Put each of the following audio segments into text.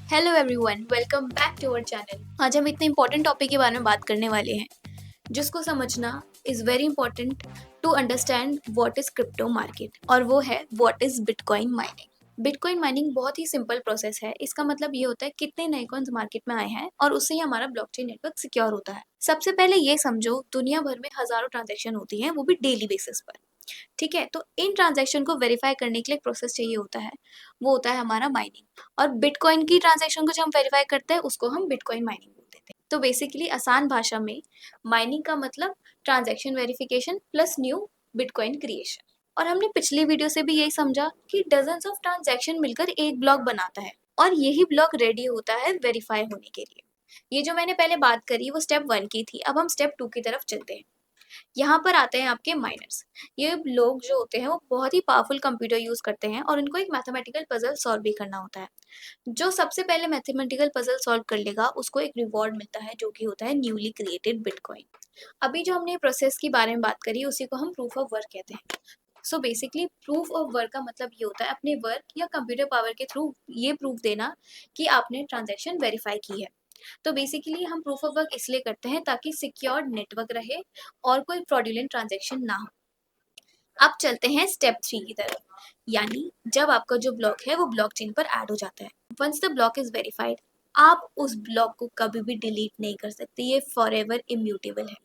Hello everyone, welcome back to our channel. आज हम इतने इंपॉर्टेंट टॉपिक के बारे में बात करने वाले हैं जिसको समझना is very important to understand what is crypto market, और वो है what is bitcoin mining. Bitcoin mining बहुत ही सिंपल प्रोसेस है। इसका मतलब ये होता है कितने नए कॉइन्स मार्केट में आए हैं और उससे ही हमारा ब्लॉकचेन नेटवर्क सिक्योर होता है। सबसे पहले ये समझो, दुनिया भर में हज़ारों ट्रांजैक्शन होती हैं, वो भी डेली बेसिस पर। ठीक है, तो इन ट्रांजैक्शन को वेरीफाई करने के लिए एक प्रोसेस चाहिए होता है, वो होता है हमारा माइनिंग। और बिटकॉइन की ट्रांजैक्शन को जब हम वेरीफाई करते हैं उसको हम बिटकॉइन माइनिंग बोलते हैं। तो बेसिकली आसान भाषा में माइनिंग का मतलब transaction verification plus new bitcoin creation. और हमने पिछली वीडियो से भी यही समझा कि डजन्स ऑफ ट्रांजैक्शन मिलकर एक ब्लॉक बनाता है और यही ब्लॉक रेडी होता है वेरीफाई होने के लिए। ये जो मैंने पहले बात करी वो स्टेप 1 की थी। अब हम स्टेप 2 की तरफ चलते हैं। यहाँ पर आते हैं आपके माइनर्स। ये लोग जो होते हैं वो बहुत ही पावरफुल कंप्यूटर यूज करते हैं और उनको एक मैथमेटिकल पजल सॉल्व भी करना होता है। जो सबसे पहले मैथमेटिकल पजल सॉल्व कर लेगा उसको एक रिवॉर्ड मिलता है, जो कि होता है न्यूली क्रिएटेड बिटकॉइन। अभी जो हमने प्रोसेस के बारे में बात करी उसी को हम प्रूफ ऑफ वर्क कहते हैं। So basically proof of work का मतलब ये होता है अपने वर्क या कंप्यूटर पावर के थ्रू ये प्रूफ देना कि आपने ट्रांजैक्शन वेरीफाई की है। तो बेसिकली हम प्रूफ ऑफ वर्क इसलिए करते हैं ताकि सिक्योर नेटवर्क रहे और कोई फ्रॉडुलेंट ट्रांजैक्शन ना हो। अब चलते हैं स्टेप 3 की तरफ, यानी जब आपका जो ब्लॉक है वो ब्लॉकचेन पर ऐड हो जाता है। Once the block is verified, आप उस ब्लॉक को कभी भी डिलीट नहीं कर सकते, ये फॉरएवर इम्यूटेबल है।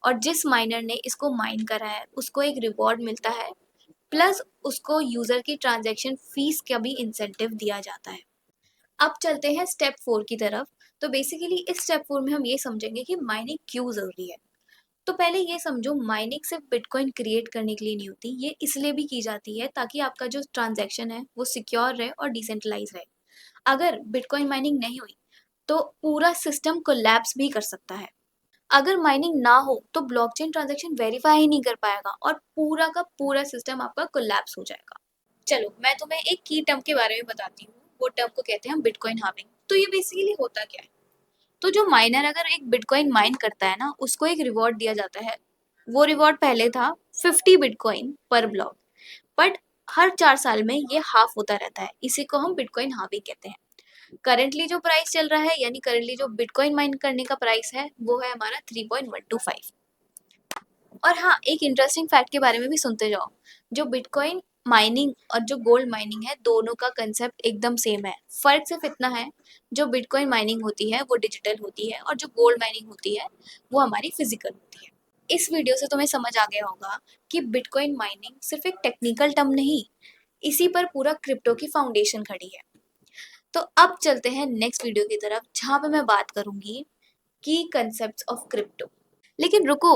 और जिस माइनर ने इसको माइन करा है उसको एक रिवॉर्ड मिलता है, प्लस उसको यूजर की ट्रांजैक्शन फीस का भी इंसेंटिव दिया जाता है। अब चलते हैं स्टेप 4 की तरफ। तो बेसिकली इस स्टेप 4 में हम ये समझेंगे कि माइनिंग क्यों ज़रूरी है। तो पहले ये समझो, माइनिंग सिर्फ बिटकॉइन क्रिएट करने के लिए नहीं होती, ये इसलिए भी की जाती है ताकि आपका जो ट्रांजैक्शन है वो सिक्योर रहे और डिसेंट्रलाइज रहे। अगर बिटकॉइन माइनिंग नहीं हुई तो पूरा सिस्टम कोलैप्स भी कर सकता है। अगर माइनिंग ना हो तो ब्लॉकचेन ट्रांजैक्शन वेरीफाई ही नहीं कर पाएगा और पूरा का पूरा सिस्टम आपका कोलैप्स हो जाएगा। चलो मैं तुम्हें एक की टर्म के बारे में बताती हूँ। वो टर्म को कहते हैं बिटकॉइन हार्विंग। तो ये बेसिकली होता क्या है? तो जो माइनर अगर एक बिटकॉइन माइन करता है ना, उसको एक रिवॉर्ड दिया जाता है। वो रिवॉर्ड पहले था 50 बिटकॉइन पर ब्लॉक, बट हर 4 साल में ये हाफ होता रहता है। इसी को हम बिटकॉइन हार्विंग कहते हैं। करंटली जो प्राइस चल रहा है, यानी करंटली जो बिटकॉइन माइन करने का प्राइस है वो है हमारा 3.125। और हाँ, एक इंटरेस्टिंग फैक्ट के बारे में भी सुनते जाओ। जो बिटकॉइन माइनिंग और जो गोल्ड माइनिंग है, दोनों का कंसेप्ट एकदम सेम है। फर्क सिर्फ इतना है, जो बिटकॉइन माइनिंग होती है वो डिजिटल होती है और जो गोल्ड माइनिंग होती है वो हमारी फिजिकल होती है। इस वीडियो से तुम्हें समझ आ गया होगा कि बिटकॉइन माइनिंग सिर्फ एक टेक्निकल टर्म नहीं, इसी पर पूरा क्रिप्टो की फाउंडेशन खड़ी है। तो अब चलते हैं नेक्स्ट वीडियो की तरफ, जहाँ पे मैं बात करूंगी की कंसेप्ट ऑफ क्रिप्टो। लेकिन रुको,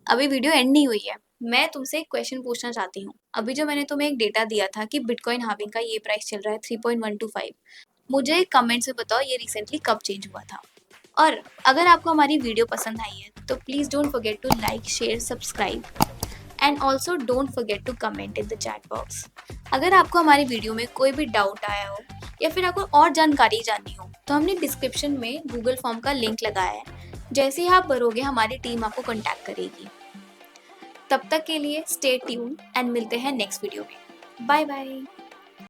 अभी वीडियो एंड नहीं हुई है। मैं तुमसे एक क्वेश्चन पूछना चाहती हूँ। अभी जो मैंने तुम्हें एक डेटा दिया था कि बिटकॉइन हार्विंग का ये प्राइस चल रहा है 3.125, मुझे कमेंट से बताओ ये रिसेंटली कब चेंज हुआ था। और अगर आपको हमारी वीडियो पसंद आई है तो please don't forget to like, share, subscribe and also don't forget to comment in the chat box. अगर आपको हमारी वीडियो में कोई भी डाउट आया हो या फिर आपको और जानकारी जाननी हो तो हमने डिस्क्रिप्शन में गूगल फॉर्म का लिंक लगाया है। जैसे ही आप भरोगे हमारी टीम आपको कॉन्टैक्ट करेगी। तब तक के लिए स्टे ट्यून एंड मिलते हैं नेक्स्ट वीडियो में। Bye bye.